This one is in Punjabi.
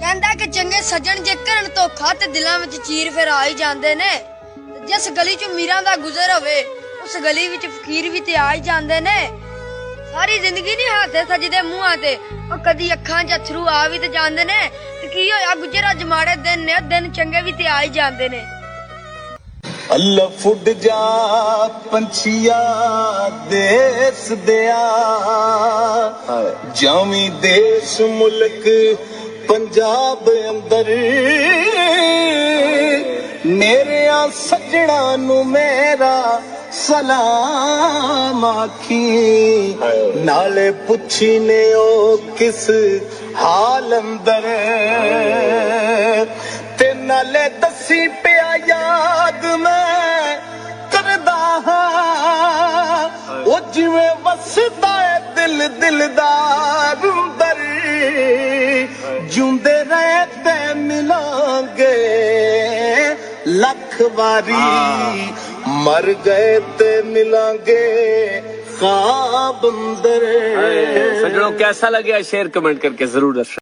ਕਹਿੰਦਾ ਕਿ ਚੰਗੇ ਸੱਜਣ ਜੇ ਕਰਨ ਧੋਖਾ ਤੇ ਦਿਲਾਂ ਵਿੱਚ ਚੀਰ ਫਿਰ ਆ ਹੀ ਜਾਂਦੇ ਨੇ। ਜਿਸ ਗਲੀ ਚ ਮੀਰਾਂ ਦਾ ਗੁਜ਼ਰ ਹੋਵੇ ਉਸ ਗਲੀ ਵਿੱਚ ਫਕੀਰ ਵੀ ਤੇ ਆ ਹੀ ਜਾਂਦੇ ਨੇ। ਸਾਰੀ ਜ਼ਿੰਦਗੀ ਨਹੀਂ ਹੱਥੇ ਸਜਦੇ ਮੂੰਹਾਂ ਤੇ, ਉਹ ਕਦੀ ਅੱਖਾਂ 'ਚ ਅਥਰੂ ਆ ਵੀ ਤੇ ਜਾਂਦੇ ਨੇ। ਤੇ ਕੀ ਹੋਇਆ ਗੁਜਰਾ ਜਮਾੜੇ ਦਿਨ ਨੇ, ਦਿਨ ਚੰਗੇ ਵੀ ਤੇ ਆ ਹੀ ਜਾਂਦੇ ਨੇ। ਅੱਲਾ ਫੁੱਟ ਜਾ ਪੰਛੀਆ ਦੇਸ ਦਿਆ, ਜਾਵੀਂ ਦੇਸ ਮੁਲਕ ਪੰਜਾਬ ਅੰਦਰ, ਮੇਰਿਆਂ ਸੱਜਣਾ ਨੂੰ ਮੇਰਾ सलाम आखी, नाले पुछी ने ओ किस हाल अंदर, ते नाले दसी पिया याद मैं करदा हां, ओ जिवें वसदा है दिल दिलदार अंदर, जूंदे रहे ते मिलांगे लख वारी, मर गए ते मिलांगे ख्वाब अंदर। सजनों कैसा लगे शेयर कमेंट करके जरूर दर्शा।